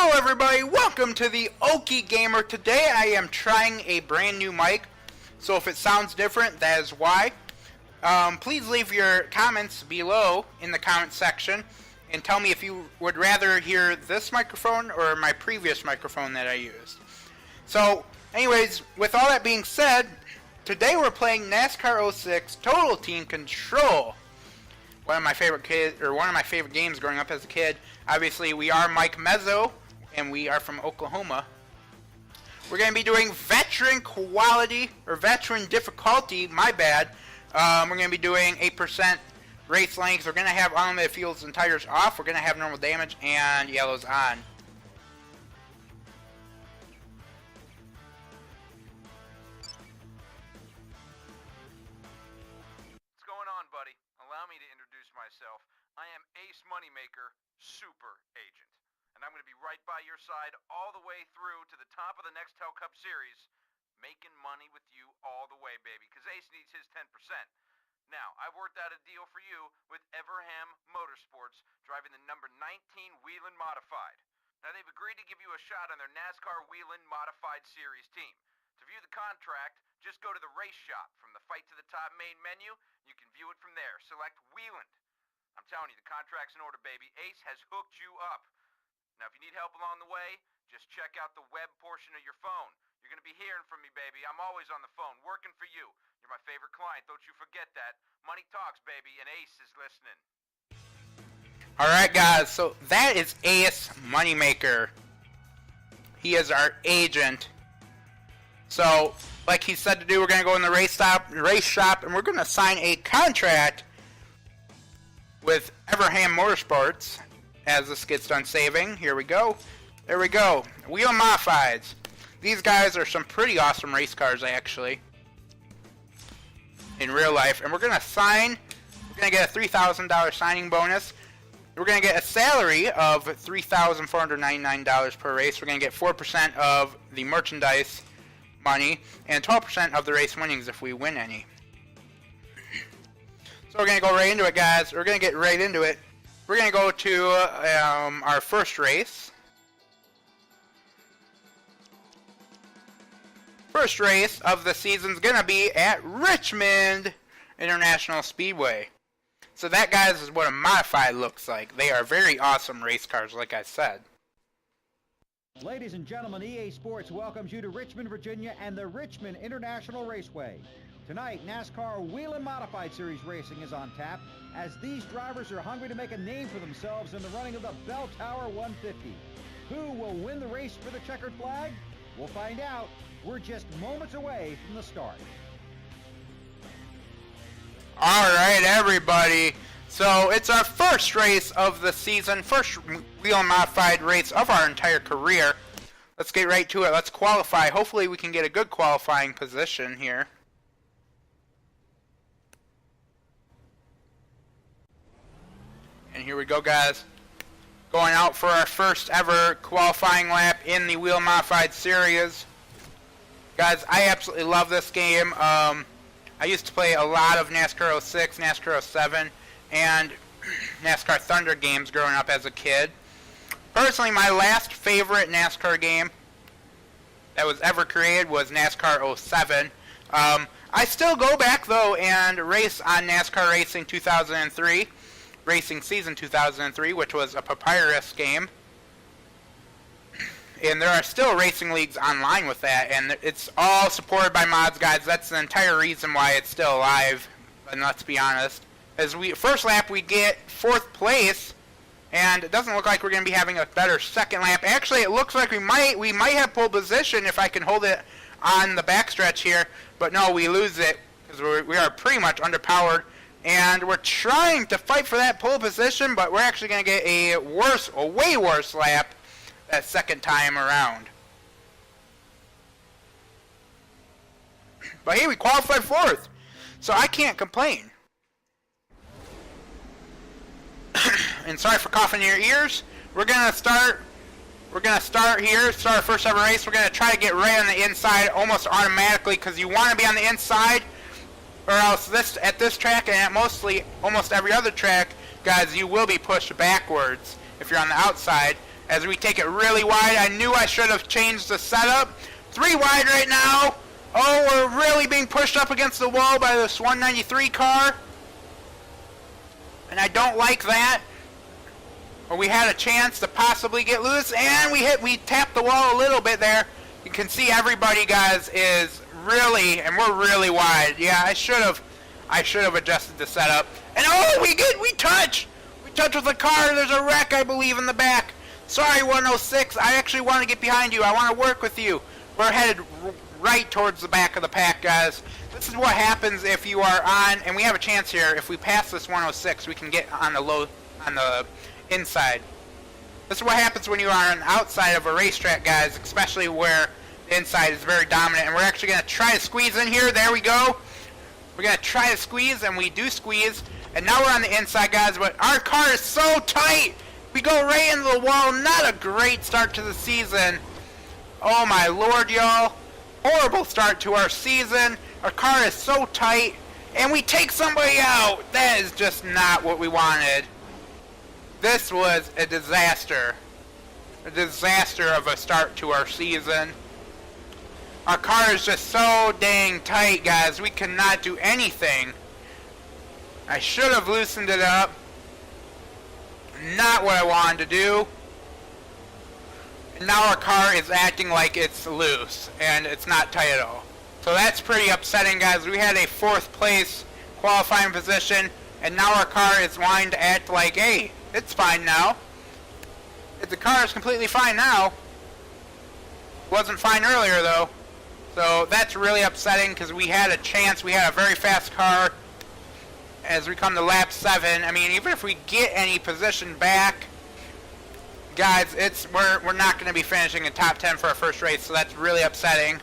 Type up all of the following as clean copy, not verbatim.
Hello everybody, welcome to the Okie Gamer. Today I am trying a brand new mic, so if it sounds different, that is why. Please leave your comments below in the comment section and tell me if you would rather hear this microphone or my previous microphone that I used. So, anyways, with all that being said, today we're playing NASCAR 06 Total Team Control. One of my favorite games growing up as a kid. Obviously, we are Mike Mezzo, and we are from Oklahoma. We're going to be doing veteran quality, or veteran difficulty, my bad. We're going to be doing 8% race length. We're going to have unlimited fuels and tires off. We're going to have normal damage and yellows on. What's going on, buddy? Allow me to introduce myself. I am Ace Moneymaker, Super Agent. And I'm going to be right by your side all the way through to the top of the next Hell Cup Series, making money with you all the way, baby, because Ace needs his 10%. Now, I've worked out a deal for you with Everham Motorsports, driving the number 19 Whelen Modified. Now, they've agreed to give you a shot on their NASCAR Whelen Modified Series team. To view the contract, just go to the race shop. From the Fight to the Top main menu, you can view it from there. Select Wheeland. I'm telling you, the contract's in order, baby. Ace has hooked you up. Now, if you need help along the way, just check out the web portion of your phone. You're going to be hearing from me, baby. I'm always on the phone, working for you. You're my favorite client. Don't you forget that. Money talks, baby, and Ace is listening. Alright, guys, so that is Ace Moneymaker. He is our agent. So, like he said to do, we're going to go in the race shop, and we're going to sign a contract with Everham Motorsports. As this gets done saving, here we go. There we go. Wheel Modifieds. These guys are some pretty awesome race cars, actually, in real life. And we're going to sign. We're going to get a $3,000 signing bonus. We're going to get a salary of $3,499 per race. We're going to get 4% of the merchandise money and 12% of the race winnings if we win any. So we're going to go right into it, guys. We're going to get right into it. We're going to go to our first race. First race of the season is going to be at Richmond International Speedway. So that, guys, is what a modified looks like. They are very awesome race cars, like I said. Ladies and gentlemen, EA Sports welcomes you to Richmond, Virginia and the Richmond International Raceway. Tonight, NASCAR Whelen Modified Series racing is on tap as these drivers are hungry to make a name for themselves in the running of the Bell Tower 150. Who will win the race for the checkered flag? We'll find out. We're just moments away from the start. Alright, everybody. So, it's our first race of the season, first Whelen Modified race of our entire career. Let's get right to it. Let's qualify. Hopefully we can get a good qualifying position here. And here we go, guys. Going out for our first ever qualifying lap in the Whelen Modified Series. Guys, I absolutely love this game. I used to play a lot of NASCAR 06, NASCAR 07, and NASCAR Thunder games growing up as a kid. Personally, my last favorite NASCAR game that was ever created was NASCAR 07. I still go back, though, and race on NASCAR Racing 2003. Racing Season 2003, which was a Papyrus game. And there are still racing leagues online with that, and it's all supported by mods, guys. That's the entire reason why it's still alive, and let's be honest. As first lap, we get 4th place, and it doesn't look like we're going to be having a better second lap. Actually, it looks like we might have pole position if I can hold it on the backstretch here, but no, we lose it, because we are pretty much underpowered. And we're trying to fight for that pole position, but we're actually going to get a way worse lap that second time around. But hey, we qualified 4th, so I can't complain. And sorry for coughing in your ears. We're gonna start here. Start our first ever race. We're gonna try to get right on the inside almost automatically because you want to be on the inside. Or else at this track and at almost every other track, guys, you will be pushed backwards if you're on the outside. as we take it really wide. I knew I should have changed the setup. 3 wide right now. Oh, we're really being pushed up against the wall by this 193 car. And I don't like that. Well, we had a chance to possibly get loose, and we tapped the wall a little bit there. You can see everybody, guys, is really, and we're really wide. Yeah, I should have adjusted the setup. And oh, we touch with the car. There's a wreck, I believe, in the back. Sorry, 106. I actually want to get behind you. I want to work with you. We're headed right towards the back of the pack, guys. This is what happens if you are on, and we have a chance here. If we pass this 106, we can get on the inside. This is what happens when you are on the outside of a racetrack, guys, especially where the inside is very dominant. And we're actually going to try to squeeze in here. There we go. We're going to try to squeeze, and we do squeeze. And now we're on the inside, guys, but our car is so tight. We go right into the wall. Not a great start to the season. Oh, my Lord, y'all. Horrible start to our season. Our car is so tight, and we take somebody out. That is just not what we wanted. This was a disaster. A disaster of a start to our season. Our car is just so dang tight, guys. We cannot do anything. I should have loosened it up. Not what I wanted to do. And now our car is acting like it's loose, and it's not tight at all. So that's pretty upsetting, guys. We had a 4th place qualifying position, and now our car is wanting to act like, hey, it's fine now. The car is completely fine now. Wasn't fine earlier, though. So that's really upsetting because we had a chance. We had a very fast car as we come to lap 7. I mean, even if we get any position back, guys, we're not going to be finishing in top 10 for our first race, so that's really upsetting.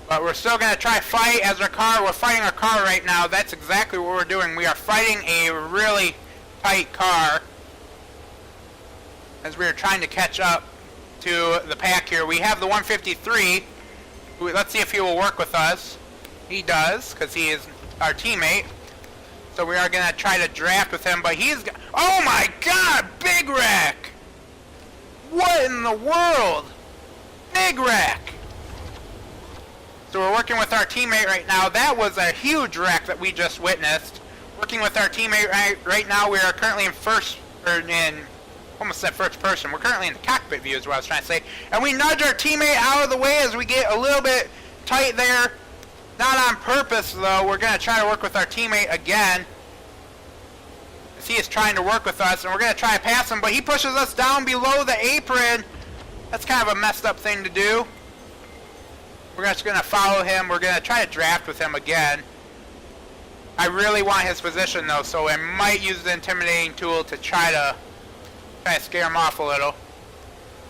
But we're still going to try to fight as our car. We're fighting our car right now. That's exactly what we're doing. We are fighting a really tight car as we are trying to catch up to the pack here. We have the 153. Let's see if he will work with us. He does, because he is our teammate. So we are going to try to draft with him, but he's... Oh my god! Big wreck! What in the world? Big wreck! So we're working with our teammate right now. That was a huge wreck that we just witnessed. Working with our teammate right now. We are currently in almost said first person. We're currently in the cockpit view is what I was trying to say. And we nudge our teammate out of the way as we get a little bit tight there. Not on purpose, though. We're going to try to work with our teammate again. As he is trying to work with us, and we're going to try to pass him, but he pushes us down below the apron. That's kind of a messed up thing to do. We're just going to follow him. We're going to try to draft with him again. I really want his position, though, so I might use the intimidating tool to try to scare him off a little.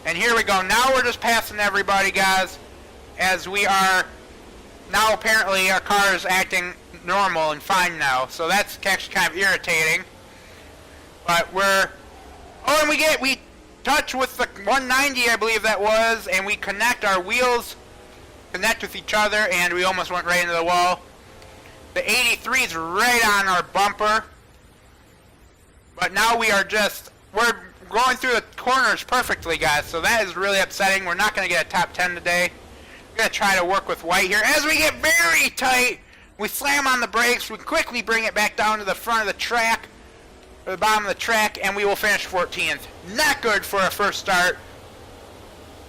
And here we go. Now we're just passing everybody, guys, as we are... Now apparently our car is acting normal and fine now, so that's actually kind of irritating. But we're... Oh, and we touch with the 190, I believe that was, and we connect our wheels, connect with each other, and we almost went right into the wall. The 83 is right on our bumper. But now we're going through the corners perfectly, guys, so that is really upsetting. We're not going to get a top 10 today. We're going to try to work with White here. As we get very tight, we slam on the brakes. We quickly bring it back down to the front of the track, or the bottom of the track, and we will finish 14th. Not good for our first start,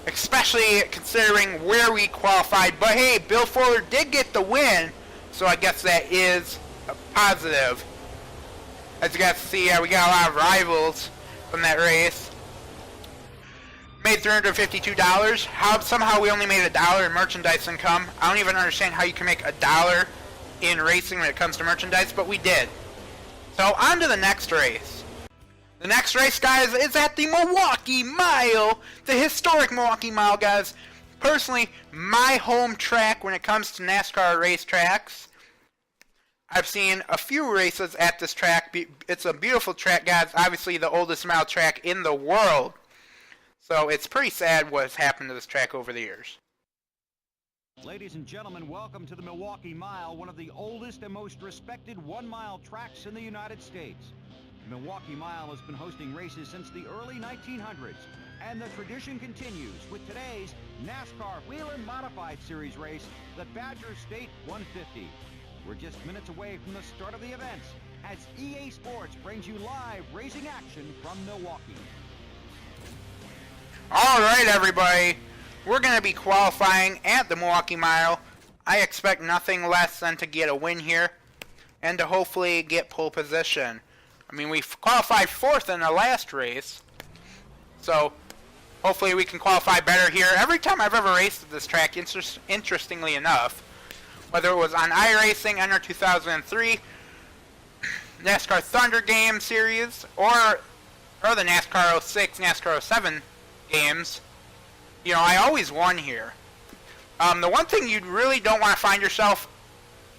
especially considering where we qualified. But hey, Bill Fuller did get the win, so I guess that is a positive. As you guys see, we got a lot of rivals from that race. Made $352. Somehow we only made $1 in merchandise income. I don't even understand how you can make $1 in racing when it comes to merchandise, but we did. So on to the next race. The next race, guys, is at the Milwaukee Mile. The historic Milwaukee Mile, guys. Personally, my home track when it comes to NASCAR racetracks. I've seen a few races at this track. It's a beautiful track, guys. Obviously the oldest mile track in the world. So it's pretty sad what's happened to this track over the years. Ladies and gentlemen, welcome to the Milwaukee Mile, one of the oldest and most respected one-mile tracks in the United States. The Milwaukee Mile has been hosting races since the early 1900s, and the tradition continues with today's NASCAR Whelen Modified Series race, the Badger State 150. We're just minutes away from the start of the events as EA Sports brings you live racing action from Milwaukee. All right, everybody. We're going to be qualifying at the Milwaukee Mile. I expect nothing less than to get a win here and to hopefully get pole position. I mean, we qualified 4th in the last race, so hopefully we can qualify better here. Every time I've ever raced at this track, interestingly enough, whether it was on iRacing, Enter 2003, NASCAR Thunder Game Series, or the NASCAR 06, NASCAR 07 games, you know, I always won here. The one thing you really don't want to find yourself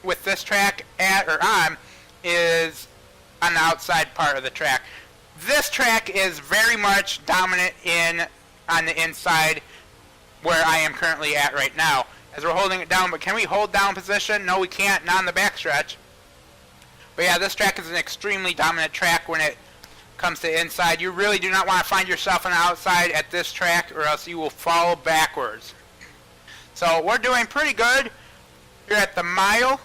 with this track at or on is on the outside part of the track. This track is very much dominant on the inside where I am currently at right now. As we're holding it down, but can we hold down position? No, we can't, not on the backstretch. But yeah, this track is an extremely dominant track when it comes to inside. You really do not want to find yourself on the outside at this track or else you will fall backwards. So we're doing pretty good here at the mile.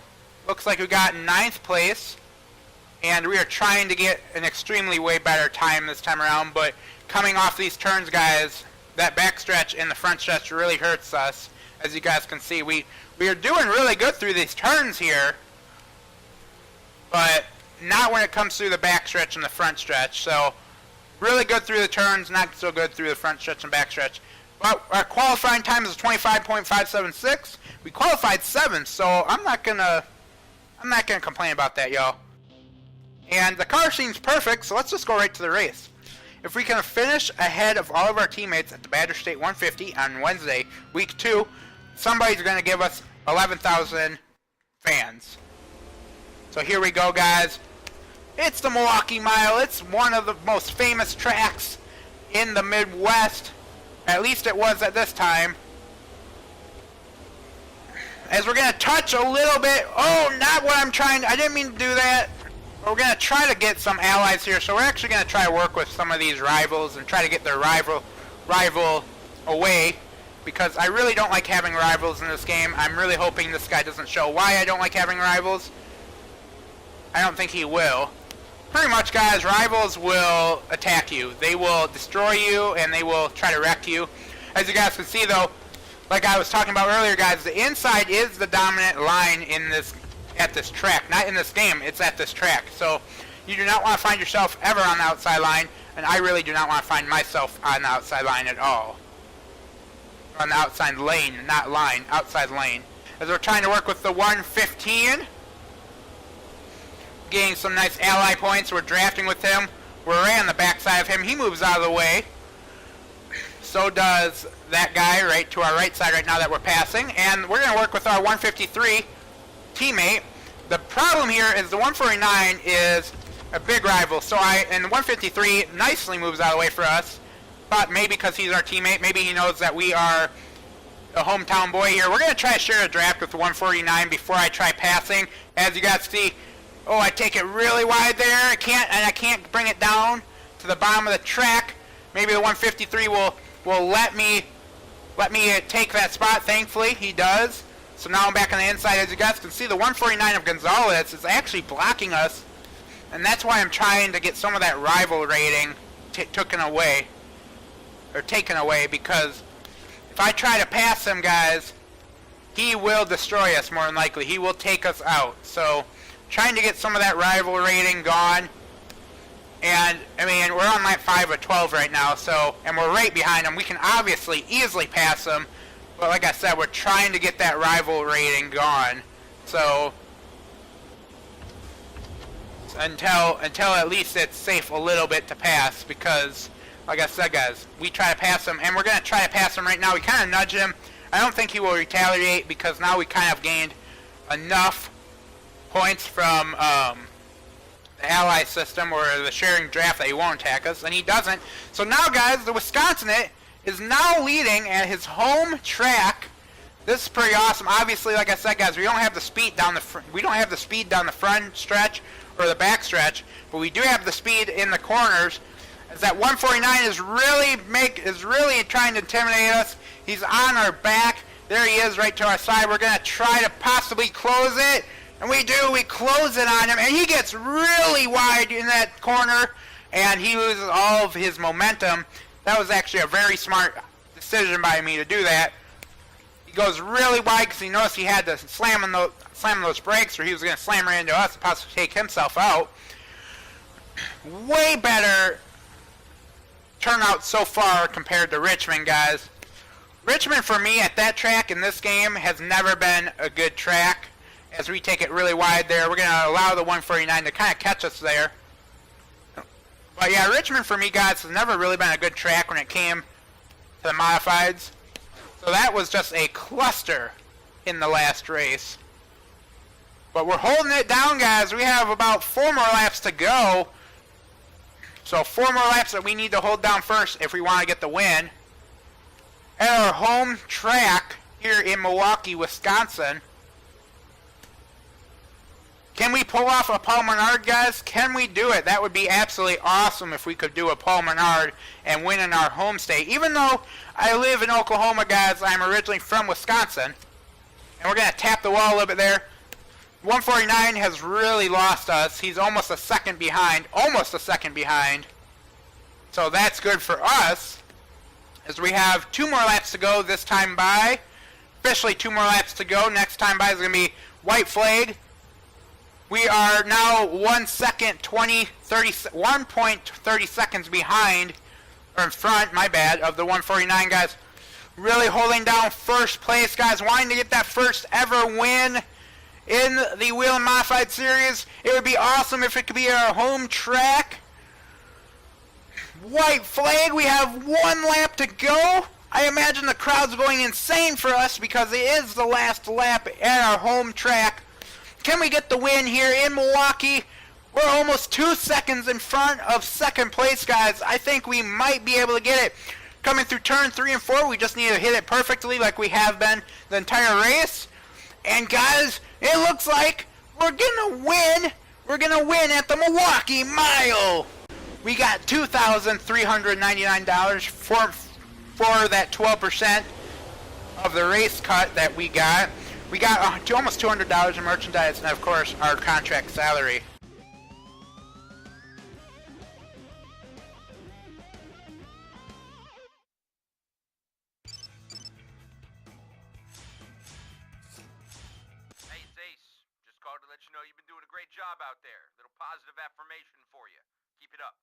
Looks like we got 9th place. And we are trying to get an extremely way better time this time around. But coming off these turns, guys, that backstretch and the front stretch really hurts us. As you guys can see, we are doing really good through these turns here. But not when it comes through the backstretch and the front stretch. So really good through the turns, not so good through the front stretch and backstretch. But our qualifying time is 25.576. We qualified 7th, so I'm not gonna complain about that, y'all. And the car seems perfect, so let's just go right to the race. If we can finish ahead of all of our teammates at the Badger State 150 on Wednesday, week 2, somebody's gonna give us 11,000 fans. So here we go, guys. It's the Milwaukee Mile. It's one of the most famous tracks in the Midwest. At least it was at this time. As we're going to touch a little bit. Oh, not what I'm trying. I didn't mean to do that. We're going to try to get some allies here. So we're actually going to try to work with some of these rivals and try to get their rival away. Because I really don't like having rivals in this game. I'm really hoping this guy doesn't show why I don't like having rivals. I don't think he will. Pretty much, guys, rivals will attack you. They will destroy you, and they will try to wreck you. As you guys can see, though, like I was talking about earlier, guys, the inside is the dominant line at this track. Not in this game, it's at this track. So you do not want to find yourself ever on the outside line, and I really do not want to find myself on the outside line at all. On the outside lane, not line, outside lane. As we're trying to work with the 115. Getting some nice ally points. We're drafting with him. We're right on the backside of him. He moves out of the way. So does that guy right to our right side right now that we're passing. And we're going to work with our 153 teammate. The problem here is the 149 is a big rival. And the 153 nicely moves out of the way for us. But maybe because he's our teammate, maybe he knows that we are a hometown boy here. We're going to try to share a draft with the 149 before I try passing. As you guys see, oh, I take it really wide there. I can't bring it down to the bottom of the track. Maybe the 153 will let me take that spot. Thankfully, he does. So now I'm back on the inside. As you guys can see, the 149 of Gonzalez is actually blocking us, and that's why I'm trying to get some of that rival rating taken away, because if I try to pass him, guys, he will destroy us more than likely. He will take us out. So trying to get some of that rival rating gone. And, I mean, we're on lap 5 of 12 right now, so, and we're right behind him. We can obviously easily pass him, but like I said, we're trying to get that rival rating gone. So, until at least it's safe a little bit to pass, because, like I said, guys, we try to pass him, and we're going to try to pass him right now. We kind of nudge him. I don't think he will retaliate, because now we kind of gained enough points from the ally system or the sharing draft that he won't attack us, and he doesn't. So now, guys, the Wisconsinite is now leading at his home track. This is pretty awesome. Obviously, like I said, guys, we don't have the speed down the front stretch for the backstretch, but we do have the speed in the corners. As that 149 is really trying to intimidate us. He's on our back. There he is, right to our side. We're gonna try to possibly close it, and we do. We close it on him, and he gets really wide in that corner, and he loses all of his momentum. That was actually a very smart decision by me to do that. He goes really wide because he noticed he had to slam those brakes, or he was going to slam right into us and possibly take himself out. Way better turnout so far compared to Richmond, guys. Richmond, for me, at that track in this game, has never been a good track. As we take it really wide there, we're going to allow the 149 to kind of catch us there. But yeah, Richmond, for me, guys, has never really been a good track when it came to the modifieds. So that was just a cluster in the last race. But we're holding it down, guys. We have about 4 more laps to go. So 4 more laps that we need to hold down first if we want to get the win. At our home track here in Milwaukee, Wisconsin. Can we pull off a Paul Menard, guys? Can we do it? That would be absolutely awesome if we could do a Paul Menard and win in our home state. Even though I live in Oklahoma, guys, I'm originally from Wisconsin. And we're going to tap the wall a little bit there. 149 has really lost us. He's almost a second behind. Almost a second behind. So that's good for us, as we have 2 more laps to go this time by. Officially 2 more laps to go. Next time by is going to be white flag. We are now 1.30 seconds behind, or in front, my bad, of the 149, guys. Really holding down first place, guys. Wanting to get that first ever win in the Wheel and Modified Series. It would be awesome if it could be our home track. White flag. We have 1 lap to go. I imagine the crowd's going insane for us because it is the last lap at our home track. Can we get the win here in Milwaukee? We're almost 2 seconds in front of second place, guys. I think we might be able to get it. Coming through turn 3 and 4, we just need to hit it perfectly like we have been the entire race. And guys, it looks like we're gonna win. We're gonna win at the Milwaukee Mile. We got $2,399 for that 12% of the race cut that we got. We got almost $200 in merchandise and, of course, our contract salary. Hey, it's Ace. Just called to let you know you've been doing a great job out there. Little positive affirmation for you. Keep it up.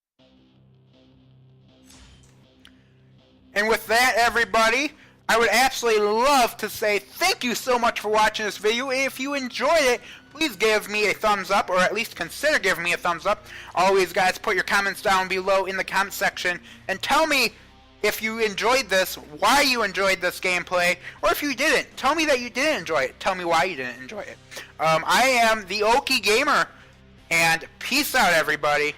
And with that, everybody, I would absolutely love to say thank you so much for watching this video. If you enjoyed it, please give me a thumbs up, or at least consider giving me a thumbs up. Always, guys, put your comments down below in the comment section and tell me if you enjoyed this, why you enjoyed this gameplay, or if you didn't, tell me that you didn't enjoy it. Tell me why you didn't enjoy it. I am the Okie Gamer, and peace out, everybody.